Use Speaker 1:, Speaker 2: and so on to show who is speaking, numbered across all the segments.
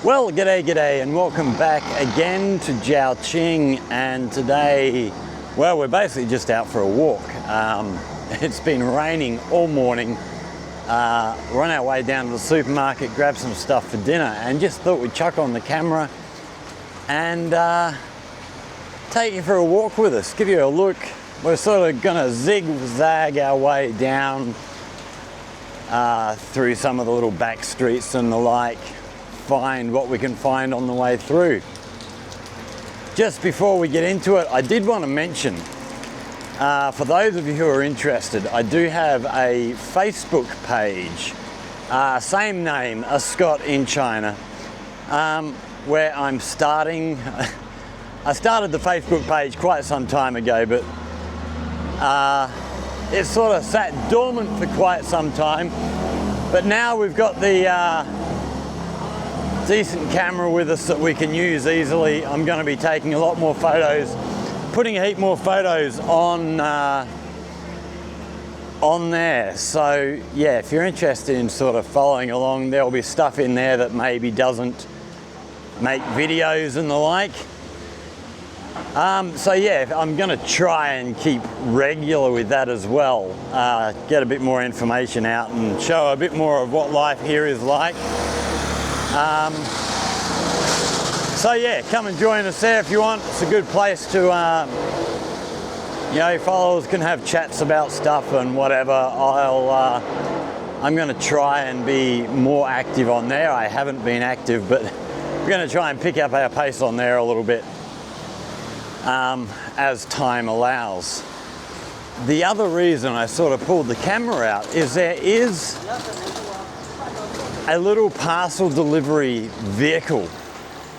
Speaker 1: Well, g'day, and welcome back again to Zhaoqing. And today, well, we're basically just out for a walk. It's been raining all morning. We're on our way down to the supermarket, grab some stuff for dinner, and just thought we'd chuck on the camera and take you for a walk with us, give you a look. We're sort of gonna zigzag our way down through some of the little back streets and the like, find what we can find on the way through. Just before we get into it, I did want to mention, for those of you who are interested, I do have a Facebook page, same name, A Scot in China, where I'm starting. I started the Facebook page quite some time ago, but it sort of sat dormant for quite some time. But now we've got the decent camera with us that we can use easily. I'm going to be taking a lot more photos, putting a heap more photos on there. So yeah, if you're interested in sort of following along, there'll be stuff in there that maybe doesn't make videos and the like. So yeah, I'm going to try and keep regular with that as well, get a bit more information out and show a bit more of what life here is like. So yeah, come and join us there if you want. It's a good place to, followers can have chats about stuff and whatever. I'm going to try and be more active on there. I haven't been active, but we're going to try and pick up our pace on there a little bit as time allows. The other reason I sort of pulled the camera out is there is a little parcel delivery vehicle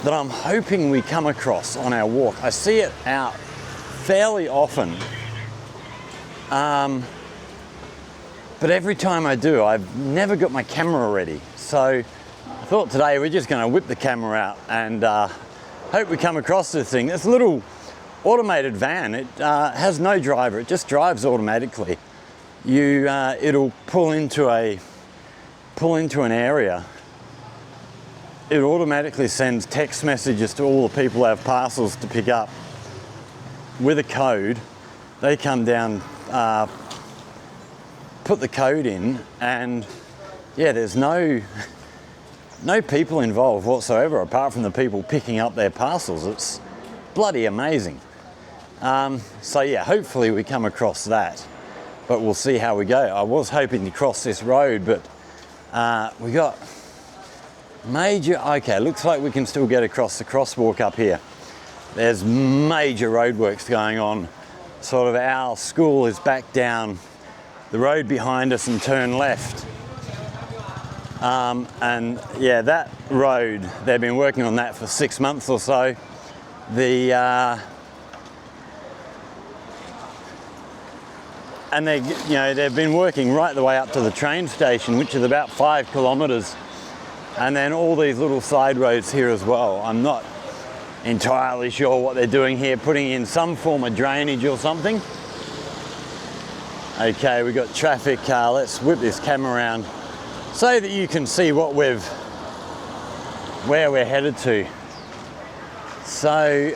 Speaker 1: that I'm hoping we come across on our walk. I see it out fairly often, but every time I do, I've never got my camera ready. So I thought today we're just going to whip the camera out and hope we come across this thing. It's a little automated van. It has no driver. It just drives automatically. It'll pull into an area. It automatically sends text messages to all the people who have parcels to pick up with a code. They come down, put the code in, and yeah, there's no people involved whatsoever apart from the people picking up their parcels. It's bloody amazing. So yeah, hopefully we come across that, but we'll see how we go. I was hoping to cross this road, but we got okay, looks like we can still get across the crosswalk up here. There's major roadworks going on. Sort of our school is back down the road behind us and turn left. And yeah, that road, they've been working on that for 6 months or so. And they've been working right the way up to the train station, which is about 5 kilometers. And then all these little side roads here as well. I'm not entirely sure what they're doing here, putting in some form of drainage or something. Okay, we've got traffic. Let's whip this camera around so that you can see where we're headed to. So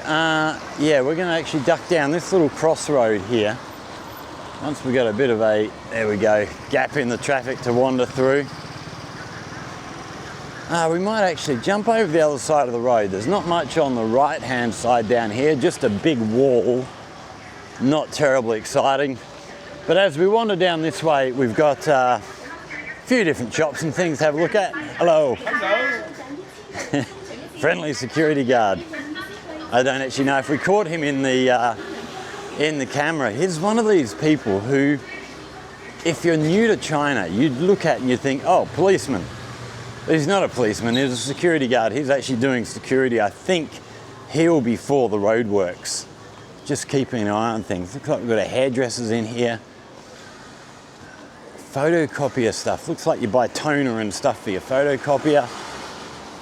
Speaker 1: yeah, we're going to actually duck down this little crossroad here. Once we got a bit of there we go, gap in the traffic to wander through. We might actually jump over the other side of the road. There's not much on the right-hand side down here, just a big wall. Not terribly exciting. But as we wander down this way, we've got a few different shops and things to have a look at. Hello. Hello. Friendly security guard. I don't actually know if we caught him in the camera. He's one of these people who, if you're new to China, you'd look at and you think, oh, policeman. He's not a policeman, he's a security guard. He's actually doing security. I think he'll be for the roadworks. Just keeping an eye on things. Looks like we've got a hairdresser's in here. Photocopier stuff. Looks like you buy toner and stuff for your photocopier.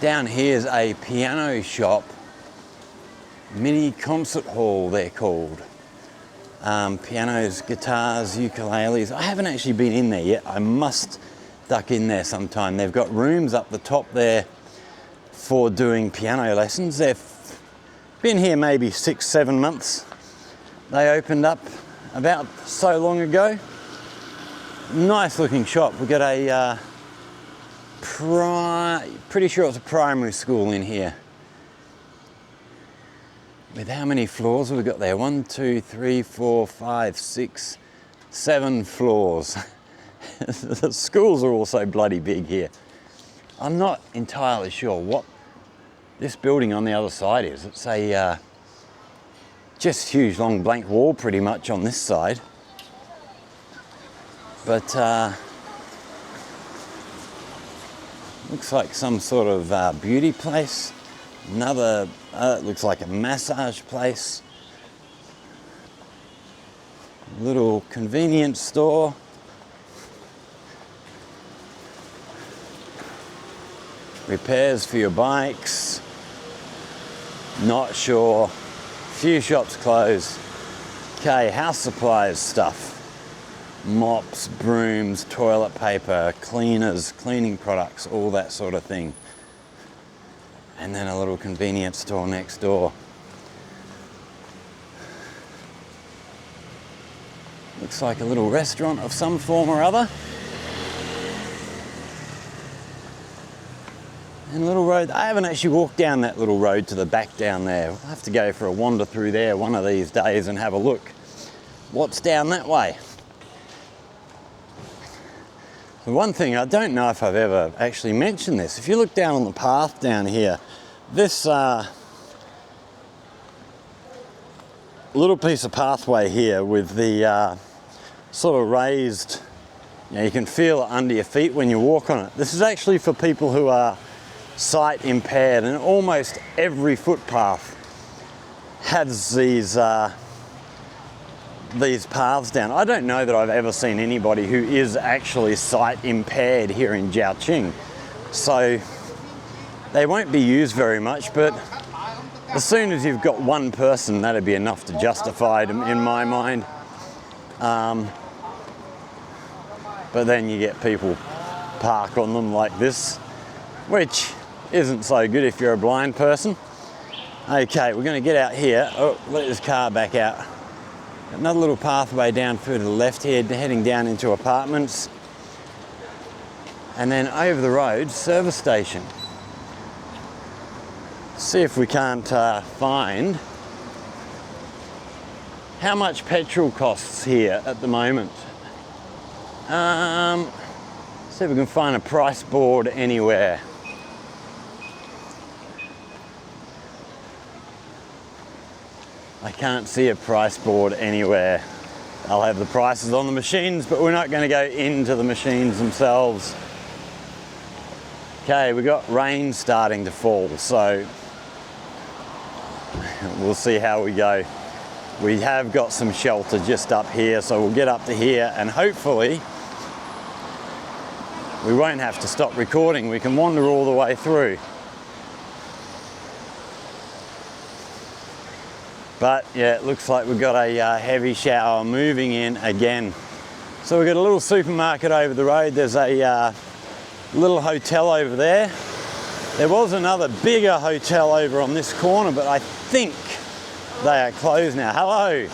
Speaker 1: Down here's a piano shop. Mini concert hall, they're called. Pianos, guitars, ukuleles. I haven't actually been in there yet. I must duck in there sometime. They've got rooms up the top there for doing piano lessons. They've been here maybe 6-7 months. They opened up about so long ago. Nice looking shop. We've got a pretty sure it's a primary school in here. With how many floors have we got there? 1, 2, 3, 4, 5, 6, 7 floors. The schools are also bloody big here. I'm not entirely sure what this building on the other side is. It's a just huge long blank wall pretty much on this side. But looks like some sort of beauty place. Another, it looks like a massage place. Little convenience store. Repairs for your bikes. Not sure. Few shops closed. Okay, house supplies stuff. Mops, brooms, toilet paper, cleaners, cleaning products, all that sort of thing. And then a little convenience store next door. Looks like a little restaurant of some form or other. And little road, I haven't actually walked down that little road to the back down there. We'll have to go for a wander through there one of these days and have a look. What's down that way? The one thing, I don't know if I've ever actually mentioned this. If you look down on the path down here, this little piece of pathway here with the sort of raised, you can feel it under your feet when you walk on it. This is actually for people who are sight impaired, and almost every footpath has these paths down. I don't know that I've ever seen anybody who is actually sight impaired here in Zhaoqing, so they won't be used very much, but as soon as you've got one person, that'd be enough to justify them in my mind. But then you get people park on them like this, which isn't so good if you're a blind person. Okay, we're going to get out here. Oh, let this car back out. Another little pathway down through to the left here, heading down into apartments. And then over the road, service station. See if we can't find how much petrol costs here at the moment. See if we can find a price board anywhere. I can't see a price board anywhere. I'll have the prices on the machines, but we're not going to go into the machines themselves. Okay, we've got rain starting to fall, so we'll see how we go. We have got some shelter just up here, so we'll get up to here and hopefully we won't have to stop recording. We can wander all the way through. But yeah, it looks like we've got a heavy shower moving in again. So we've got a little supermarket over the road. There's a little hotel over there. There was another bigger hotel over on this corner, but I think they are closed now. Hello.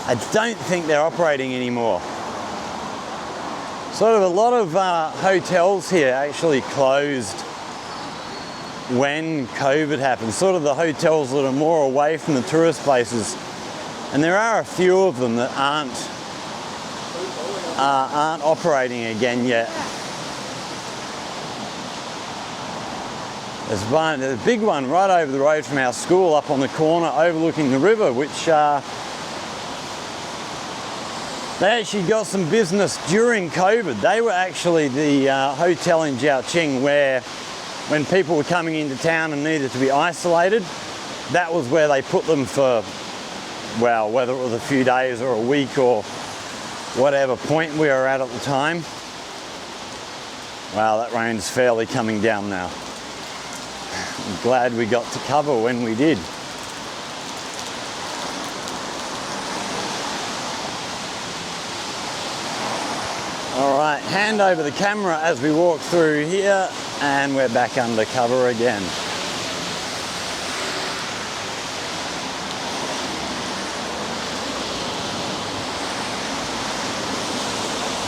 Speaker 1: I don't think they're operating anymore. Sort of a lot of hotels here actually closed when COVID happened, sort of the hotels that are more away from the tourist places, and there are a few of them that aren't operating again yet. There's a big one right over the road from our school up on the corner overlooking the river, which they actually got some business during COVID. They were actually the hotel in Zhaoqing where when people were coming into town and needed to be isolated, that was where they put them for, well, whether it was a few days or a week or whatever point we were at the time. Wow, that rain's fairly coming down now. I'm glad we got to cover when we did. All right, hand over the camera as we walk through here. and we're back undercover again.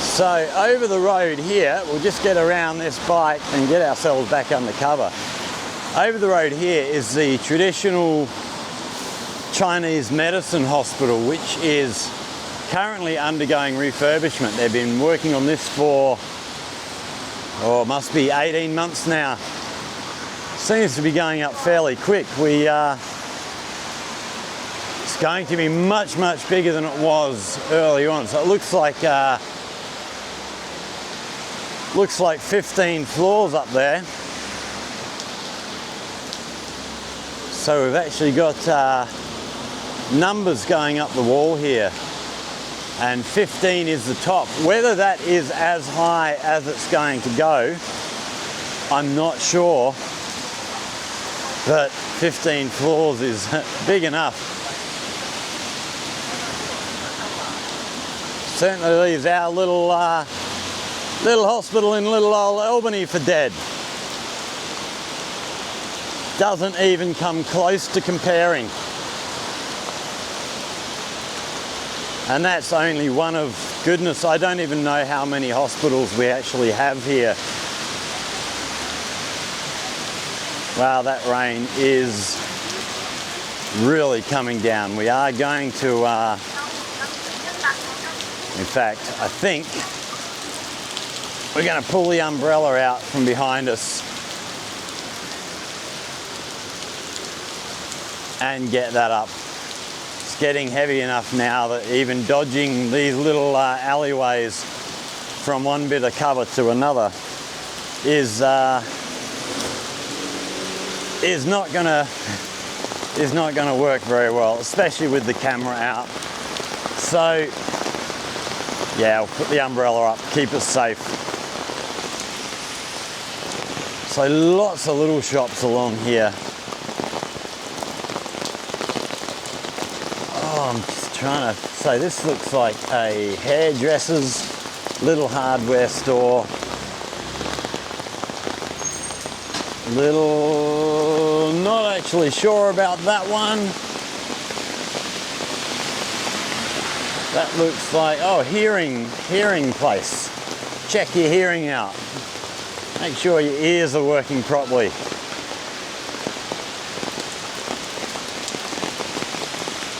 Speaker 1: So over the road here, we'll just get around this bike and get ourselves back undercover. Over the road here is the traditional Chinese medicine hospital, which is currently undergoing refurbishment. They've been working on this for, oh, it must be 18 months now. Seems to be going up fairly quick. It's going to be much, much bigger than it was early on. So it looks like 15 floors up there. So we've actually got numbers going up the wall here, and 15 is the top. Whether that is as high as it's going to go, I'm not sure, but 15 floors is big enough. Certainly leaves our little hospital in little old Albany for dead. Doesn't even come close to comparing. And that's only one of, goodness, I don't even know how many hospitals we actually have here. Wow, that rain is really coming down. We are going to, in fact, I think we're going to pull the umbrella out from behind us and get that up. It's getting heavy enough now that even dodging these little alleyways from one bit of cover to another is not gonna work very well, especially with the camera out. So yeah, I'll put the umbrella up, keep us safe. So lots of little shops along here. Oh, I'm just trying to say, this looks like a hairdresser's little hardware store. Not actually sure about that one. That looks like, oh, hearing place. Check your hearing out. Make sure your ears are working properly.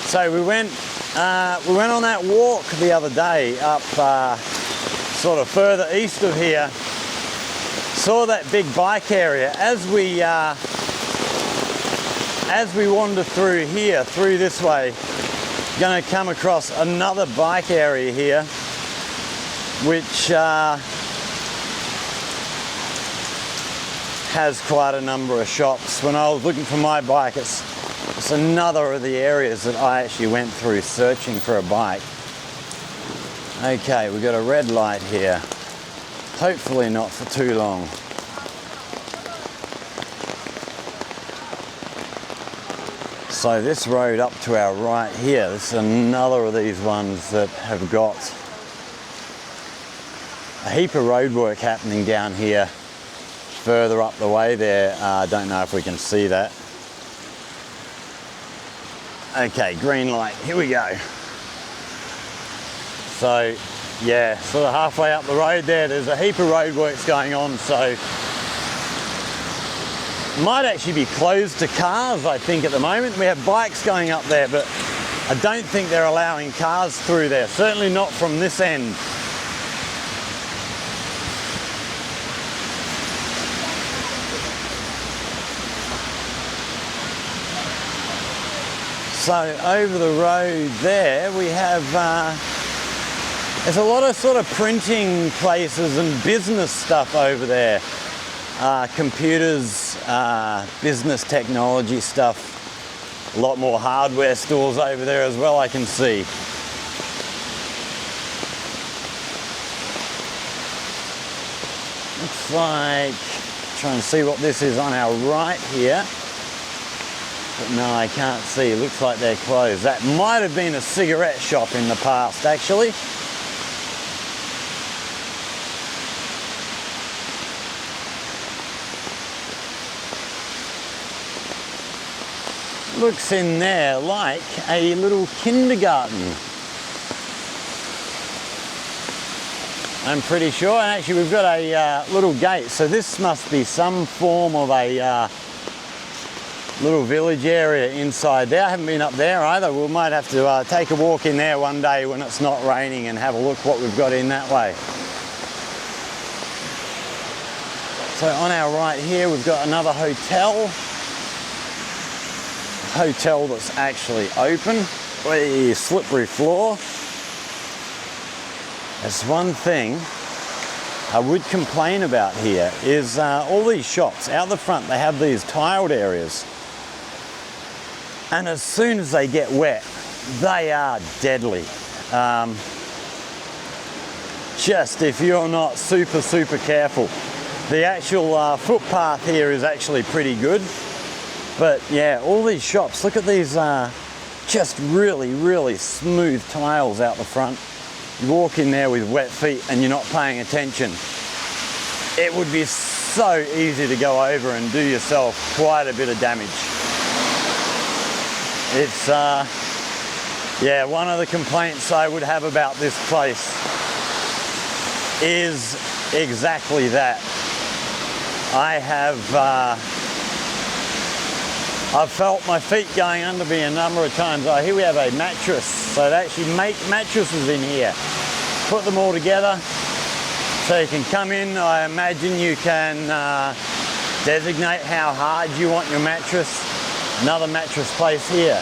Speaker 1: So we went on that walk the other day up sort of further east of here. Saw that big bike area. As we wander through here, through this way, going to come across another bike area here, which has quite a number of shops. When I was looking for my bike, it's another of the areas that I actually went through searching for a bike. Okay, we've got a red light here. Hopefully not for too long. So this road up to our right here, this is another of these ones that have got a heap of road work happening down here further up the way there. I don't know if we can see that. Okay, green light, here we go. So yeah, sort of halfway up the road there's a heap of roadworks going on, so might actually be closed to cars, I think, at the moment. We have bikes going up there, but I don't think they're allowing cars through there, certainly not from this end. So over the road there we have, there's a lot of sort of printing places and business stuff over there. Computers, business technology stuff. A lot more hardware stores over there as well, I can see. Looks like, try and see what this is on our right here. But no, I can't see. It looks like they're closed. That might have been a cigarette shop in the past, actually. looks in there like a little kindergarten. I'm pretty sure, and actually we've got a little gate, so this must be some form of a little village area inside there. I haven't been up there either. We might have to take a walk in there one day when it's not raining and have a look what we've got in that way. So on our right here we've got another hotel. Hotel that's actually open. A slippery floor. There's one thing I would complain about here is all these shops out the front, they have these tiled areas, and as soon as they get wet they are deadly. Just if you're not super careful. The actual footpath here is actually pretty good, but yeah, all these shops, look at these just really smooth tiles out the front. You walk in there with wet feet and you're not paying attention, it would be so easy to go over and do yourself quite a bit of damage. It's yeah, one of the complaints I would have about this place is exactly that. I've felt my feet going under me a number of times. Oh, here we have a mattress. So they actually make mattresses in here. Put them all together. So you can come in, I imagine you can designate how hard you want your mattress. Another mattress place here.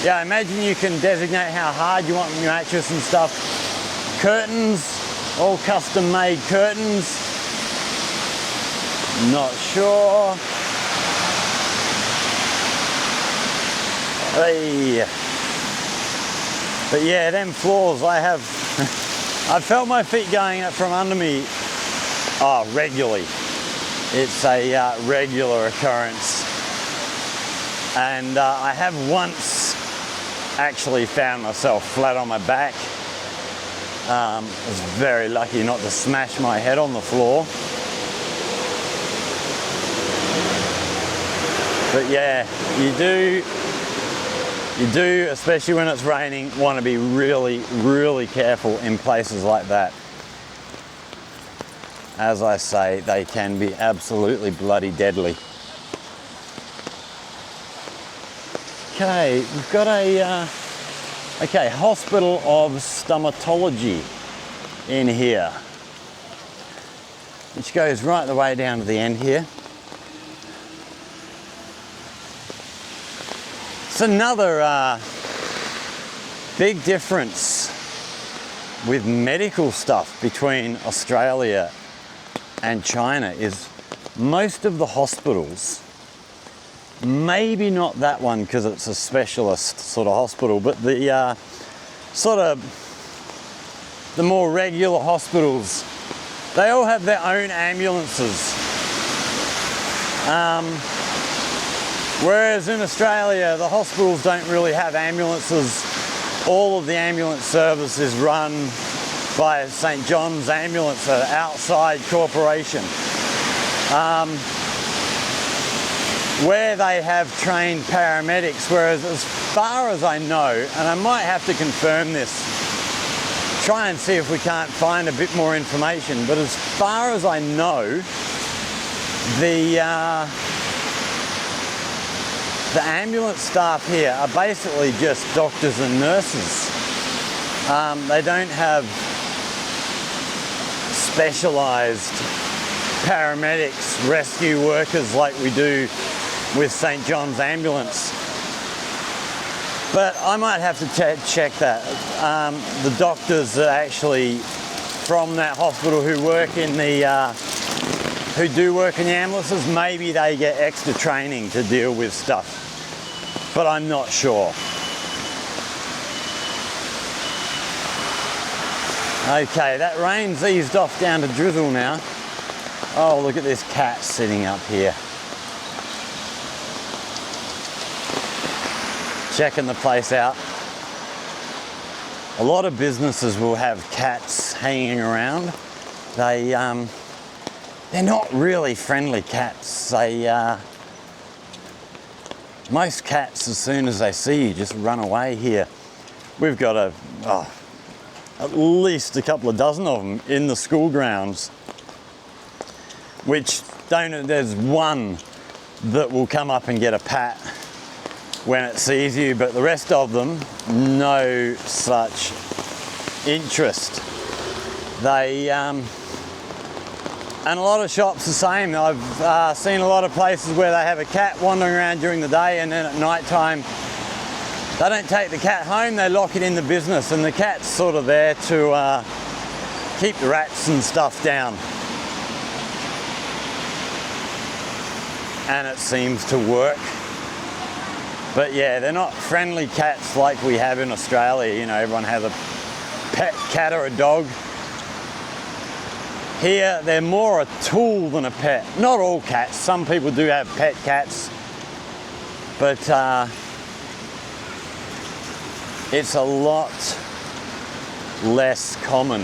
Speaker 1: Yeah, I imagine you can designate how hard you want your mattress and stuff. Curtains, all custom made curtains. Not sure. Hey. But yeah, them floors I've felt my feet going up from under me regularly. It's a regular occurrence. And I have once actually found myself flat on my back. I was very lucky not to smash my head on the floor. But yeah, you do, especially when it's raining, want to be really careful in places like that. As I say, they can be absolutely bloody deadly. Okay, we've got a Hospital of Stomatology in here, which goes right the way down to the end here. It's another big difference with medical stuff between Australia and China is most of the hospitals, maybe not that one because it's a specialist sort of hospital, but the the more regular hospitals, they all have their own ambulances. Whereas in Australia, the hospitals don't really have ambulances. All of the ambulance service is run by St. John's Ambulance, an outside corporation, where they have trained paramedics, whereas as far as I know, and I might have to confirm this, try and see if we can't find a bit more information, but as far as I know, the ambulance staff here are basically just doctors and nurses. They don't have specialised paramedics, rescue workers like we do with St. John's Ambulance. But I might have to check that. The doctors are actually from that hospital who work in the who do work in the ambulances, maybe they get extra training to deal with stuff, but I'm not sure. Okay, that rain's eased off down to drizzle now. Oh, look at this cat sitting up here. Checking the place out. A lot of businesses will have cats hanging around. They're not really friendly cats. Most cats, as soon as they see you, just run away here. We've got at least a couple of dozen of them in the school grounds, which there's one that will come up and get a pat when it sees you, but the rest of them, no such interest. And a lot of shops the same. I've seen a lot of places where they have a cat wandering around during the day, and then at night time they don't take the cat home, they lock it in the business, and the cat's sort of there to keep the rats and stuff down. And it seems to work. But yeah, they're not friendly cats like we have in Australia. You know, everyone has a pet cat or a dog. Here, they're more a tool than a pet. Not all cats. Some people do have pet cats, but it's a lot less common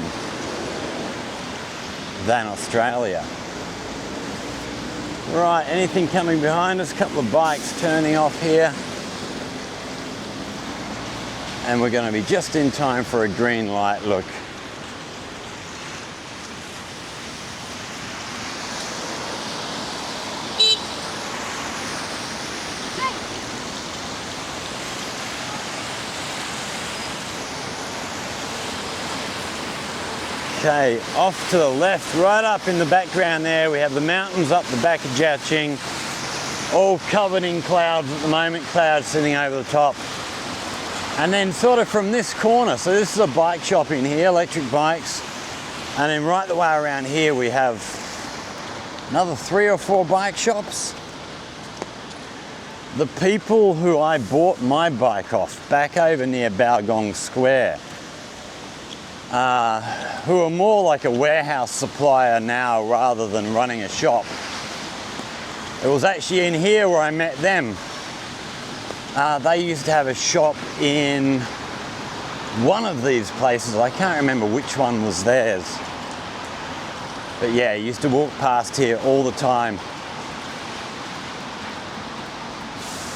Speaker 1: than Australia. Right, anything coming behind us? A couple of bikes turning off here. And we're going to be just in time for a green light. Look. Okay, off to the left, right up in the background there, we have the mountains up the back of Jiaqing, all covered in clouds at the moment, clouds sitting over the top. And then sort of from this corner, so this is a bike shop in here, electric bikes, and then right the way around here we have another 3 or 4 bike shops. The people who I bought my bike off back over near Baogong Square, who are more like a warehouse supplier now rather than running a shop. It was actually in here where I met them. They used to have a shop in one of these places. I can't remember which one was theirs. But yeah, I used to walk past here all the time.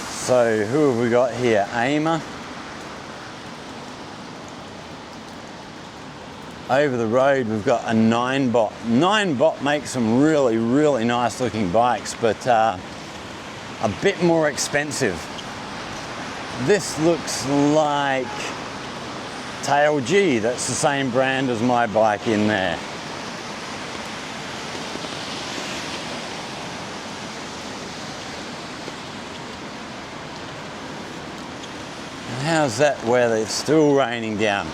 Speaker 1: So who have we got here? Aimer. Over the road we've got a Ninebot. Ninebot makes some really, really nice looking bikes, but a bit more expensive. This looks like TailG, that's the same brand as my bike in there. And how's that weather? It's still raining down.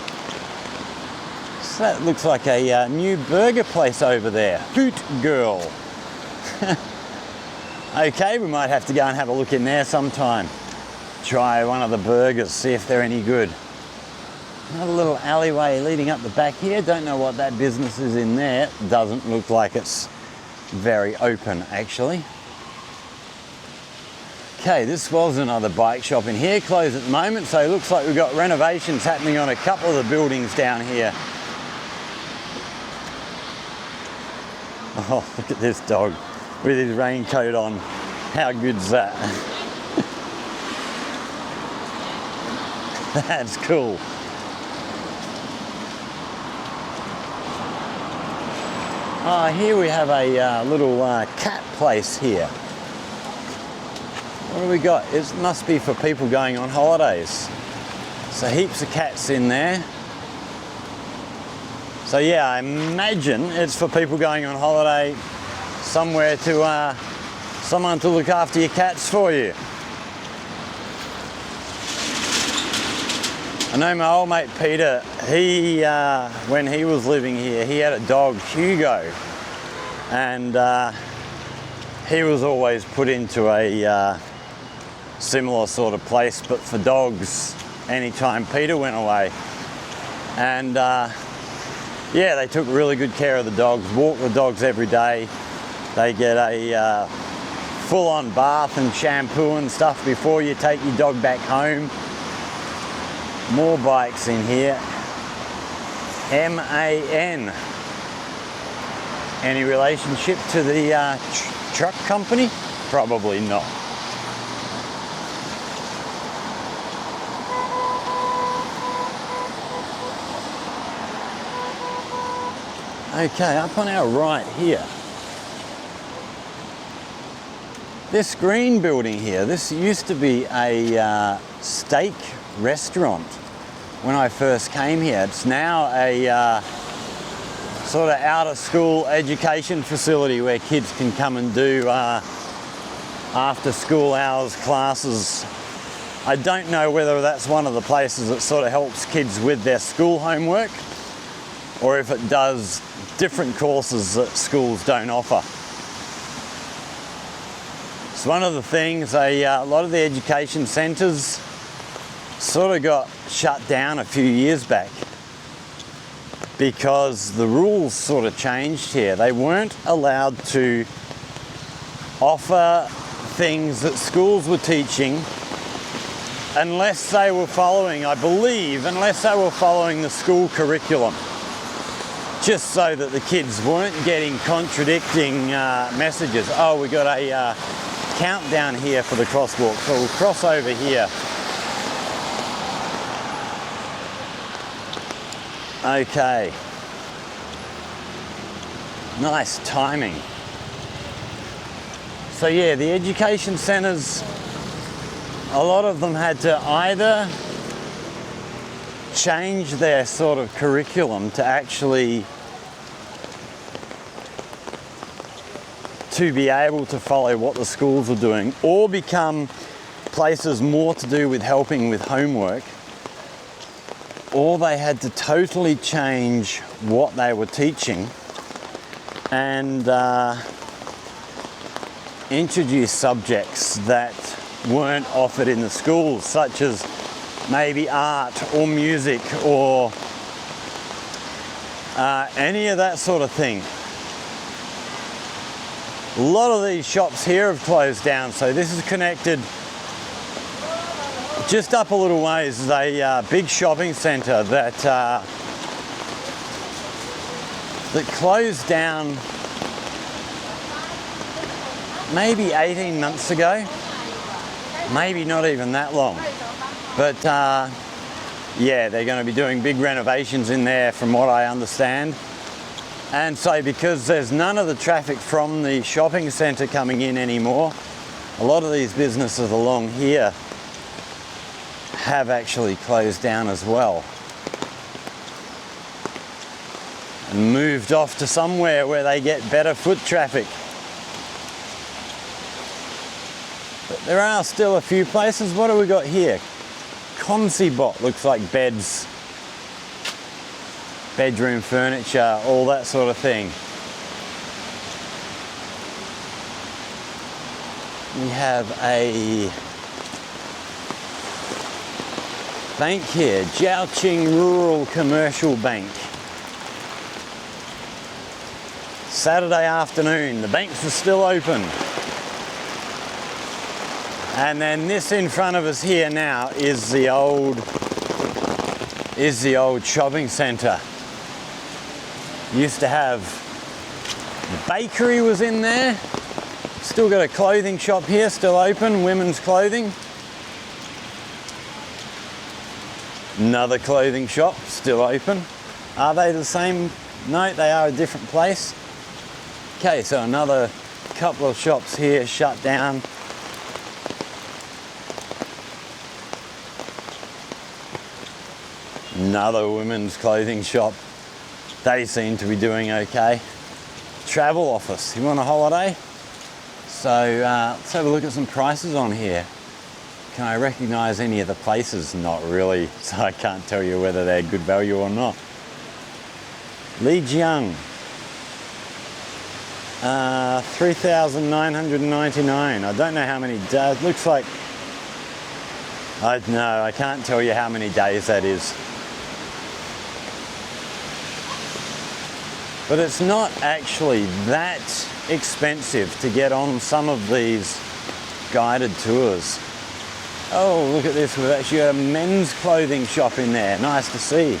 Speaker 1: So that looks like a new burger place over there, Hoot Girl. Okay, we might have to go and have a look in there sometime. Try one of the burgers, see if they're any good. Another little alleyway leading up the back here. Don't know what that business is in there. Doesn't look like it's very open, actually. Okay, this was another bike shop in here, closed at the moment, so it looks like we've got renovations happening on a couple of the buildings down here. Oh, look at this dog with his raincoat on. How good's that? That's cool. Here we have a little cat place here. What do we got? It must be for people going on holidays. So heaps of cats in there. So yeah, I imagine it's for people going on holiday, somewhere to, someone to look after your cats for you. I know my old mate Peter, he, when he was living here, he had a dog, Hugo, and he was always put into a similar sort of place, but for dogs, anytime Peter went away. And yeah, they took really good care of the dogs, walk the dogs every day. They get a full-on bath and shampoo and stuff before you take your dog back home. More bikes in here. MAN. Any relationship to the truck company? Probably not. Okay, up on our right here, this green building here, this used to be a steak restaurant when I first came here. It's now a sort of out of school education facility where kids can come and do after school hours classes. I don't know whether that's one of the places that sort of helps kids with their school homework, or if it does different courses that schools don't offer. It's one of the things, a lot of the education centres sort of got shut down a few years back because the rules sort of changed here. They weren't allowed to offer things that schools were teaching unless they were following, I believe, unless they were following the school curriculum, just so that the kids weren't getting contradicting messages. Oh, we got a countdown here for the crosswalk, so we'll cross over here. Okay. Nice timing. So yeah, the education centres, a lot of them had to either change their sort of curriculum to actually to be able to follow what the schools are doing, or become places more to do with helping with homework, or they had to totally change what they were teaching and introduce subjects that weren't offered in the schools, such as maybe art or music or any of that sort of thing. A lot of these shops here have closed down, so this is connected just up a little ways. Is a big shopping centre that closed down maybe 18 months ago, maybe not even that long. But yeah, they're going to be doing big renovations in there from what I understand. And so because there's none of the traffic from the shopping centre coming in anymore, a lot of these businesses along here have actually closed down as well and moved off to somewhere where they get better foot traffic. But there are still a few places. What have we got here? Consibot, looks like beds, bedroom furniture, all that sort of thing. We have a bank here, Jiaoqing Rural Commercial Bank. Saturday afternoon, the banks are still open. And then this in front of us here now is the old shopping centre. Used to have, the bakery was in there. Still got a clothing shop here, still open, women's clothing. Another clothing shop, still open. Are they the same? No, they are a different place. Okay, so another couple of shops here shut down. Another women's clothing shop. They seem to be doing okay. Travel office, you want a holiday? So let's have a look at some prices on here. Can I recognise any of the places? Not really, so I can't tell you whether they're good value or not. Lijiang, 3,999. I don't know how many days. Looks like, I can't tell you how many days that is. But it's not actually that expensive to get on some of these guided tours. Oh, look at this. We've actually got a men's clothing shop in there. Nice to see.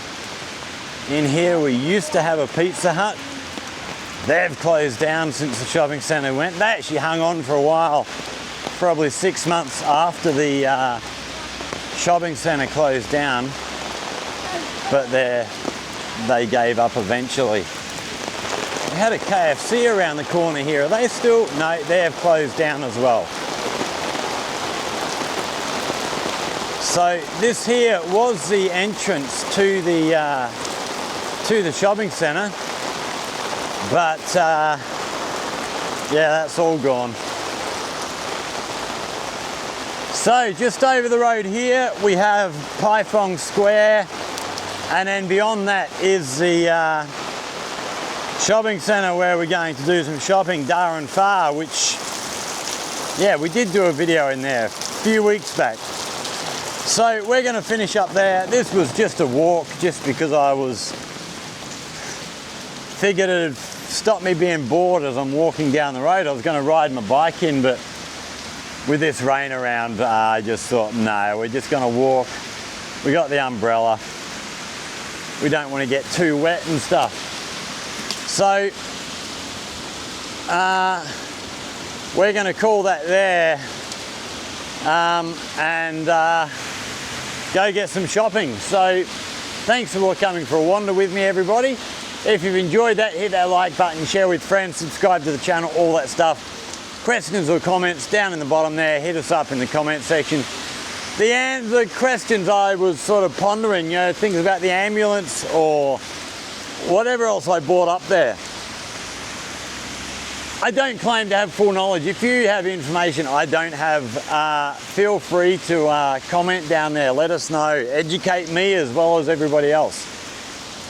Speaker 1: In here we used to have a Pizza Hut. They've closed down since the shopping centre went. They actually hung on for a while, probably 6 months after the shopping centre closed down, but they gave up eventually. We had a KFC around the corner here. Are they still? No, they have closed down as well. So this here was the entrance to the shopping centre, but yeah, that's all gone. So just over the road here we have Pai Phong Square, and then beyond that is the shopping centre where we're going to do some shopping, Darren Pha, which, yeah, we did do a video in there a few weeks back. So we're going to finish up there. This was just a walk, just because I figured it'd stop me being bored as I'm walking down the road. I was going to ride my bike in, but with this rain around, I just thought, no, we're just going to walk. We got the umbrella. We don't want to get too wet and stuff. So we're going to call that there and go get some shopping. So thanks for coming for a wander with me, everybody. If you've enjoyed that, hit that like button, share with friends, subscribe to the channel, all that stuff. Questions or comments down in the bottom there, hit us up in the comment section. The questions I was sort of pondering, you know, things about the ambulance or whatever else I brought up there. I don't claim to have full knowledge. If you have information I don't have, feel free to comment down there. Let us know. Educate me as well as everybody else.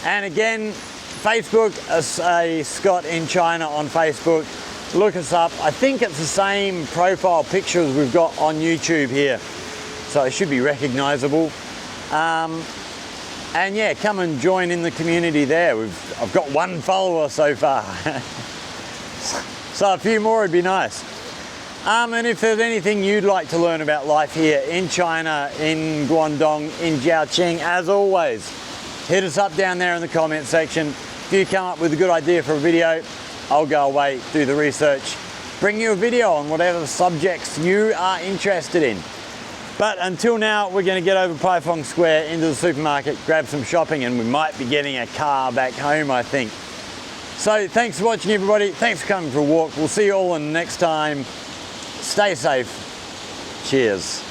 Speaker 1: And again, Facebook, Scott in China on Facebook. Look us up. I think it's the same profile picture as we've got on YouTube here. So it should be recognizable. And yeah, come and join in the community there. I've got 1 follower so far. So a few more would be nice. And if there's anything you'd like to learn about life here in China, in Guangdong, in Jiaoqing, as always, hit us up down there in the comment section. If you come up with a good idea for a video, I'll go away, do the research, bring you a video on whatever subjects you are interested in. But until now, we're going to get over Pai Phong Square into the supermarket, grab some shopping, and we might be getting a car back home, I think. So thanks for watching, everybody. Thanks for coming for a walk. We'll see you all in the next time. Stay safe. Cheers.